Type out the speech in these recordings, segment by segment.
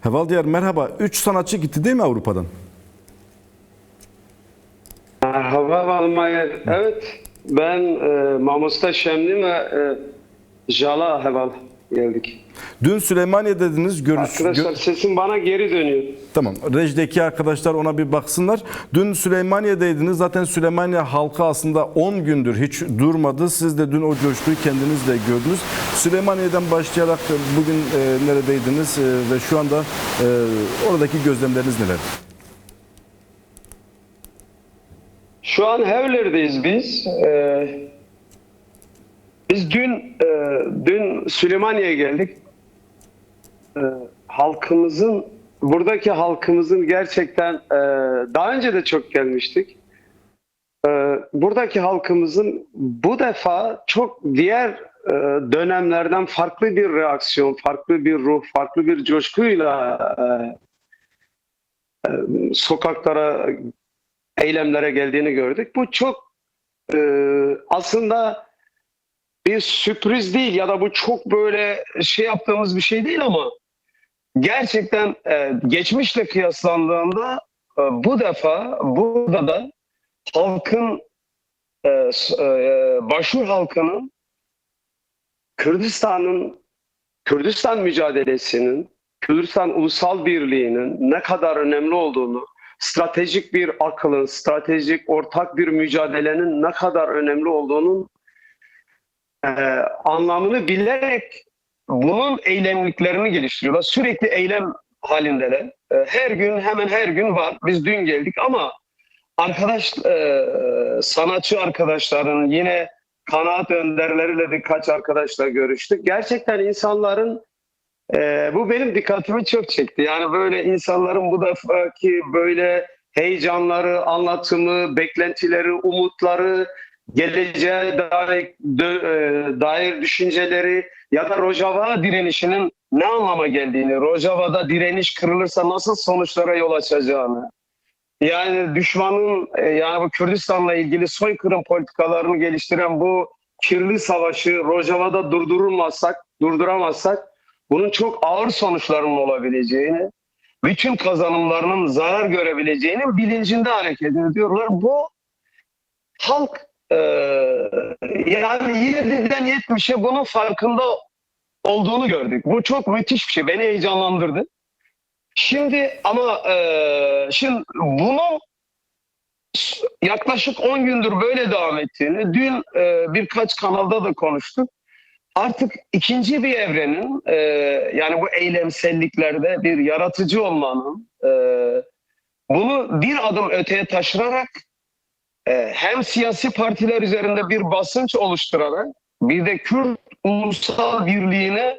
Heval Diyar merhaba. 3 sanatçı gitti değil mi Avrupa'dan? Merhaba Valmayer. Evet, ben Mamusta Şemli ve Jala Heval geldik. Dün Süleymaniye dediniz. Arkadaşlar sesim bana geri dönüyor. Tamam. Rej'deki arkadaşlar ona bir baksınlar. Dün Süleymaniye'deydiniz. Zaten Süleymaniye halkı aslında 10 gündür hiç durmadı. Siz de dün o coşkuyu kendiniz de gördünüz. Süleymaniye'den başlayarak bugün neredeydiniz ve şu anda oradaki gözlemleriniz neler? Şu an Hevler'deyiz biz. Biz dün Süleymaniye'ye geldik. Buradaki halkımızın gerçekten daha önce de çok gelmiştik. Buradaki halkımızın bu defa çok diğer dönemlerden farklı bir reaksiyon, farklı bir ruh, farklı bir coşkuyla sokaklara, eylemlere geldiğini gördük. Bu çok aslında bir sürpriz değil ya da bu çok böyle şey yaptığımız bir şey değil ama gerçekten geçmişle kıyaslandığında bu defa burada da halkın başvur halkının Kürdistan mücadelesinin, Kürdistan ulusal birliğinin ne kadar önemli olduğunu, stratejik bir akılın, stratejik ortak bir mücadelenin ne kadar önemli olduğunun anlamını bilerek bunun eylemliklerini geliştiriyorlar. Sürekli eylem halindeler. Her gün hemen her gün var. Biz dün geldik ama sanatçı arkadaşların yine kanaat önderleriyle birkaç arkadaşla görüştük. Gerçekten insanların bu benim dikkatimi çok çekti. Yani böyle insanların bu defaki böyle heyecanları, anlatımı, beklentileri, umutları, geleceğe dair düşünceleri ya da Rojava direnişinin ne anlama geldiğini, Rojava'da direniş kırılırsa nasıl sonuçlara yol açacağını, yani düşmanın yani bu Kürdistan'la ilgili soykırım politikalarını geliştiren bu kirli savaşı Rojava'da durduramazsak bunun çok ağır sonuçlarının olabileceğini, bütün kazanımlarının zarar görebileceğinin bilincinde hareket ediyorlar. Bu halk yani 7'den 70'e bunun farkında olduğunu gördük. Bu çok müthiş bir şey. Beni heyecanlandırdı. Şimdi bunu yaklaşık 10 gündür böyle devam ettiğini, dün birkaç kanalda da konuştuk. Artık ikinci bir evrenin, yani bu eylemselliklerde bir yaratıcı olmanın, bunu bir adım öteye taşırarak hem siyasi partiler üzerinde bir basınç oluşturarak bir de Kürt ulusal birliğini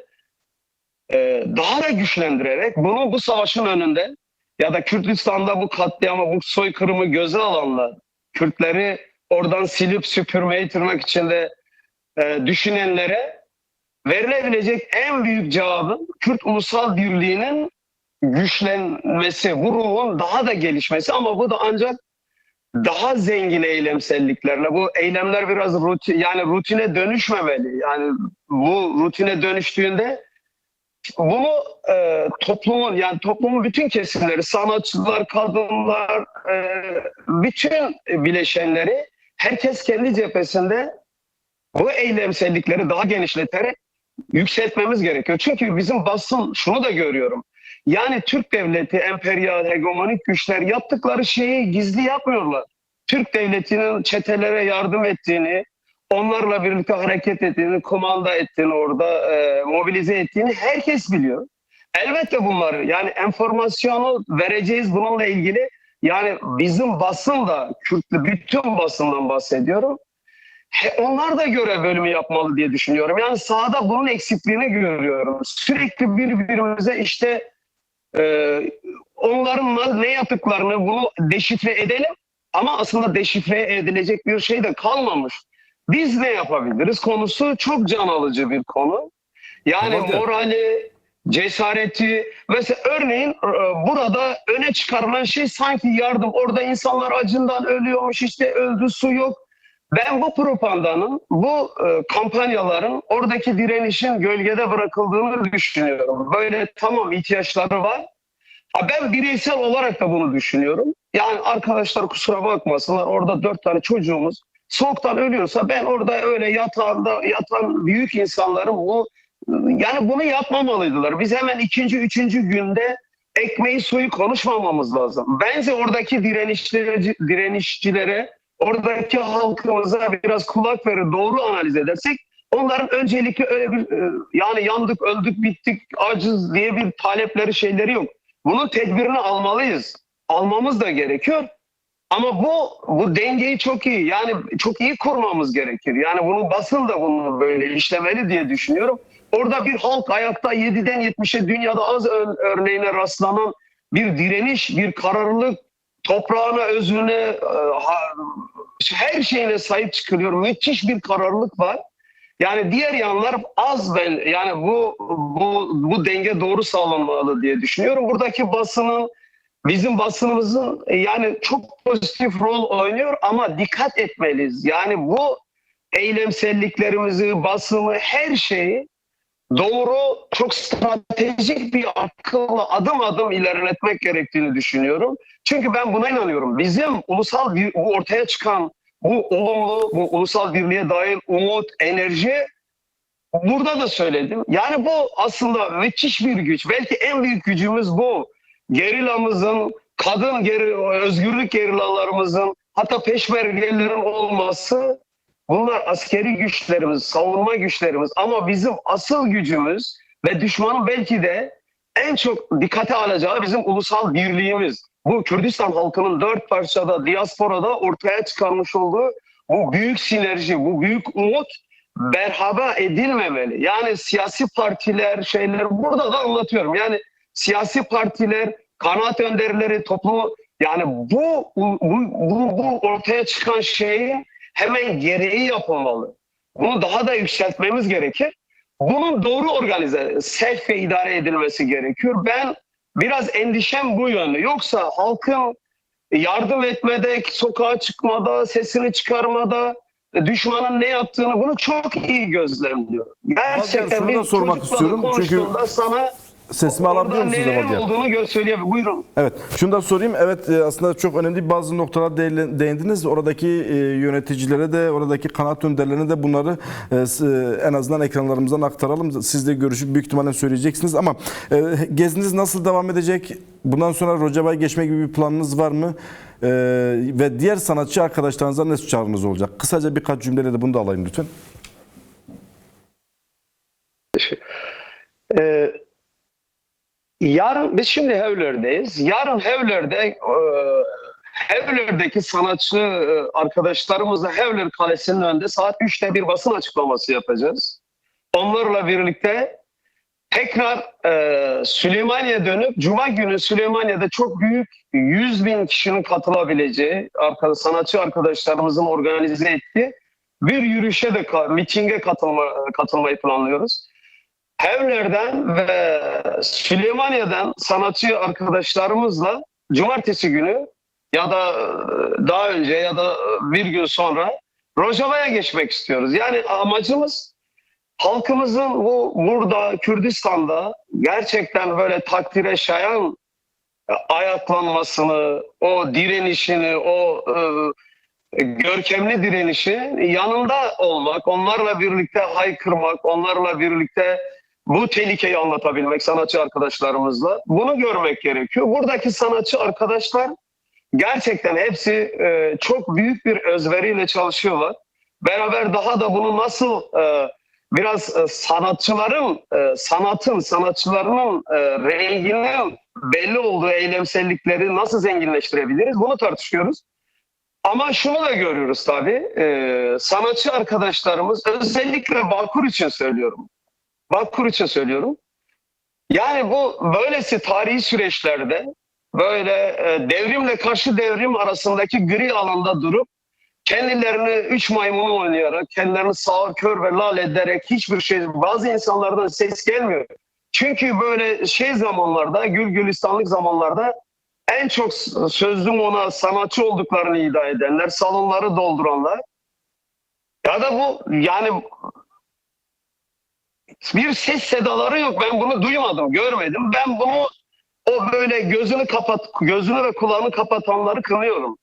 daha da güçlendirerek bunu bu savaşın önünde ya da Kürdistan'da bu katliamı, bu soykırımı göze alanlar, Kürtleri oradan silip süpürmeyi tırnak içinde düşünenlere verilebilecek en büyük cevabın Kürt ulusal birliğinin güçlenmesi, bu ruhun daha da gelişmesi ama bu da ancak daha zengin eylemselliklerle. Bu eylemler biraz rutine dönüşmemeli. Yani bu rutine dönüştüğünde bunu toplumun bütün kesimleri, sanatçılar, kadınlar, bütün bileşenleri herkes kendi cephesinde bu eylemsellikleri daha genişleterek yükseltmemiz gerekiyor. Çünkü bizim basın şunu da görüyorum. Yani Türk devleti, emperyal, hegemonik güçler yaptıkları şeyi gizli yapmıyorlar. Türk devletinin çetelere yardım ettiğini, onlarla birlikte hareket ettiğini, kumanda ettiğini, orada mobilize ettiğini herkes biliyor. Elbette bunları yani enformasyonu vereceğiz bununla ilgili. Yani bizim basın da, Kürtlü bütün basından bahsediyorum. Onlar da görev bölümü yapmalı diye düşünüyorum. Yani sahada bunun eksikliğini görüyorum. Sürekli birbirimize işte onların ne yaptıklarını bunu deşifre edelim. Ama aslında deşifre edilecek bir şey de kalmamış. Biz ne yapabiliriz konusu çok can alıcı bir konu. Yani morali, cesareti, mesela örneğin burada öne çıkarılan şey sanki yardım. Orada insanlar acından ölüyormuş, işte öldü, su yok. Ben bu propagandanın, bu kampanyaların oradaki direnişin gölgede bırakıldığını düşünüyorum. Böyle tamam ihtiyaçları var. Ben bireysel olarak da bunu düşünüyorum. Yani arkadaşlar kusura bakmasınlar, orada 4 tane çocuğumuz soğuktan ölüyorsa ben orada öyle yatağında yatan büyük insanların yani bunu yapmamalıydılar. Biz hemen ikinci, üçüncü günde ekmeği suyu konuşmamamız lazım. Bence oradaki direnişçilere, oradaki halkımıza biraz kulak verir, doğru analiz edersek onların öncelikle öyle bir yani yandık, öldük, bittik, aciz diye bir talepleri, şeyleri yok. Bunun tedbirini almalıyız. Almamız da gerekiyor. Ama bu dengeyi çok iyi, yani çok iyi kurmamız gerekir. Yani bunu basın da bunu böyle işlemeli diye düşünüyorum. Orada bir halk ayakta 7'den 70'e dünyada az örneğine rastlanan bir direniş, bir kararlılık, toprağına, özüne, her şeyine sahip çıkılıyor. Müthiş bir kararlılık var. Yani diğer yanlar az, yani bu denge doğru sağlanmalı diye düşünüyorum. Buradaki basının, bizim basınımızın yani çok pozitif rol oynuyor ama dikkat etmeliyiz. Yani bu eylemselliklerimizi, basını, her şeyi doğru, çok stratejik bir akılla adım adım ilerletmek gerektiğini düşünüyorum. Çünkü ben buna inanıyorum. Bizim ulusal bu ortaya çıkan bu olumlu, bu ulusal birliğe dair umut, enerji, burada da söyledim. Yani bu aslında müthiş bir güç. Belki en büyük gücümüz bu. Gerilamızın, özgürlük gerillalarımızın, hatta peşmergelerin olması, bunlar askeri güçlerimiz, savunma güçlerimiz. Ama bizim asıl gücümüz ve düşmanın belki de en çok dikkate alacağı bizim ulusal birliğimiz. Bu Kürdistan halkının 4 parçada, diasporada ortaya çıkarmış olduğu bu büyük sinerji, bu büyük umut berhaba edilmemeli. Yani siyasi partiler, şeyler burada da anlatıyorum. Yani siyasi partiler, kanaat önderleri, toplumu, yani bu ortaya çıkan şeyi hemen gereği yapılmalı. Bunu daha da yükseltmemiz gerekir. Bunun doğru organize, sevk ve idare edilmesi gerekiyor. Ben biraz endişem bu yönde. Yoksa halkın yardım etmede, sokağa çıkmada, sesini çıkarmada, düşmanın ne yaptığını bunu çok iyi gözlemliyor. Gerçekten şunu da sormak istiyorum. Çünkü sana sesimi alabiliyor musunuz neler Amadiyar? olduğunu söyleyebilirim. Buyurun. Evet, şunu da sorayım. Evet, aslında çok önemli bazı noktalara değindiniz. Oradaki yöneticilere de, oradaki kanaat önderlerine de bunları en azından ekranlarımızdan aktaralım. Siz de görüşüp büyük ihtimalle söyleyeceksiniz. Ama geziniz nasıl devam edecek? Bundan sonra Rojava'ya geçme gibi bir planınız var mı? Ve diğer sanatçı arkadaşlarınıza ne çağrınız olacak? Kısaca birkaç cümleyle de bunu da alayım lütfen. Yarın biz şimdi Hevler'deyiz. Yarın Hevler'deki sanatçı arkadaşlarımızla Hevler Kalesi'nin önünde saat 3'te bir basın açıklaması yapacağız. Onlarla birlikte tekrar Süleymaniye'ye dönüp Cuma günü Süleymaniye'de çok büyük 100.000 kişinin katılabileceği sanatçı arkadaşlarımızın organize ettiği bir yürüyüşe de mitinge katılmayı planlıyoruz. Hevler'den ve Süleymaniye'den sanatçı arkadaşlarımızla cumartesi günü ya da daha önce ya da bir gün sonra Rojava'ya geçmek istiyoruz. Yani amacımız halkımızın burada Kürdistan'da gerçekten böyle takdire şayan ayaklanmasını, o direnişini, o görkemli direnişi yanında olmak, onlarla birlikte haykırmak, onlarla birlikte bu tehlikeyi anlatabilmek sanatçı arkadaşlarımızla. Bunu görmek gerekiyor. Buradaki sanatçı arkadaşlar gerçekten hepsi çok büyük bir özveriyle çalışıyorlar. Beraber daha da bunu nasıl biraz sanatçılarının renginin belli olduğu eylemsellikleri nasıl zenginleştirebiliriz? Bunu tartışıyoruz. Ama şunu da görüyoruz tabii. Sanatçı arkadaşlarımız, özellikle Bakur için söylüyorum. Yani bu böylesi tarihi süreçlerde böyle devrimle karşı devrim arasındaki gri alanda durup kendilerini üç maymunu oynayarak, kendilerini sağır, kör ve lal ederek bazı insanlardan ses gelmiyor. Çünkü böyle zamanlarda, gülistanlık zamanlarda en çok sözlüm ona sanatçı olduklarını iddia edenler, salonları dolduranlar Ya da bu yani bir ses sedaları yok. Ben bunu duymadım, görmedim. Ben bunu o böyle gözünü ve kulağını kapatanları kınıyorum.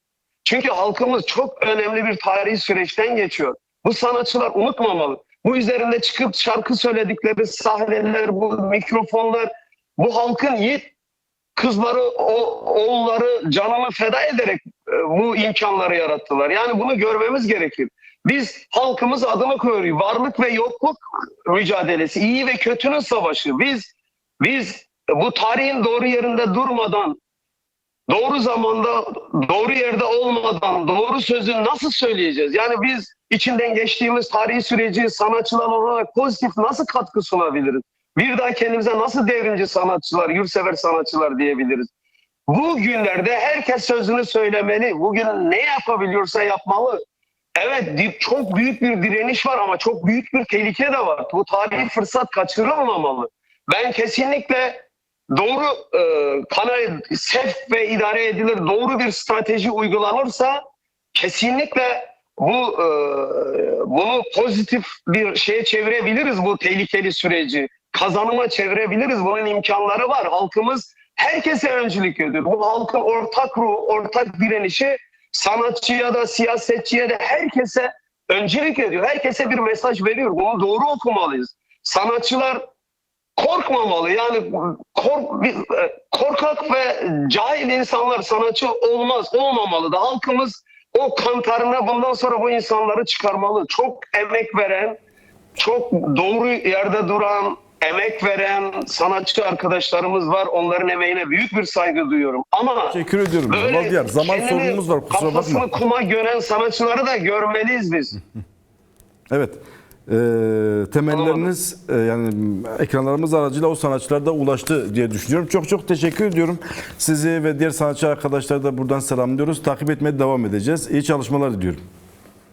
Çünkü halkımız çok önemli bir tarihi süreçten geçiyor. Bu sanatçılar unutmamalı. Bu üzerinde çıkıp şarkı söyledikleri sahneler, bu mikrofonlar, bu halkın yiğit kızları, oğulları canını feda ederek bu imkanları yarattılar. Yani bunu görmemiz gerekir. Biz halkımız adını koyuyoruz. Varlık ve yokluk mücadelesi, iyi ve kötünün savaşı. Biz bu tarihin doğru yerinde durmadan, doğru zamanda, doğru yerde olmadan doğru sözü nasıl söyleyeceğiz? Yani biz içinden geçtiğimiz tarihi süreci sanatçılar olarak pozitif nasıl katkı sunabiliriz? Bir daha kendimize nasıl devrimci sanatçılar, yurtsever sanatçılar diyebiliriz? Bu günlerde herkes sözünü söylemeli. Bugün ne yapabiliyorsa yapmalı. Evet, çok büyük bir direniş var ama çok büyük bir tehlike de var. Bu tarihi fırsat kaçırılmamalı. Ben kesinlikle doğru kanal, sevk ve idare edilir, doğru bir strateji uygulanırsa kesinlikle bunu pozitif bir şeye çevirebiliriz, bu tehlikeli süreci. Kazanıma çevirebiliriz. Bunun imkanları var. Halkımız herkese öncülük ediyor. Bu halkın ortak ruhu, ortak direnişi sanatçıya da, siyasetçiye de herkese öncülük ediyor. Herkese bir mesaj veriyor. Bunu doğru okumalıyız. Sanatçılar korkmamalı. Yani korkak ve cahil insanlar sanatçı olmamalı da halkımız o kantarına bundan sonra bu insanları çıkarmalı. Çok emek veren, çok doğru yerde duran, emek veren sanatçı arkadaşlarımız var. Onların emeğine büyük bir saygı duyuyorum. Ama Teşekkür ediyorum. Valdiyar, zaman sorunumuz var, kusura bakma. kafasını kuma gören sanatçıları da görmeliyiz biz. Evet. Temelleriniz yani ekranlarımız aracıyla o sanatçılara da ulaştı diye düşünüyorum. Çok çok teşekkür ediyorum. Sizi ve diğer sanatçı arkadaşları da buradan selamlıyoruz. Takip etmeye devam edeceğiz. İyi çalışmalar diliyorum.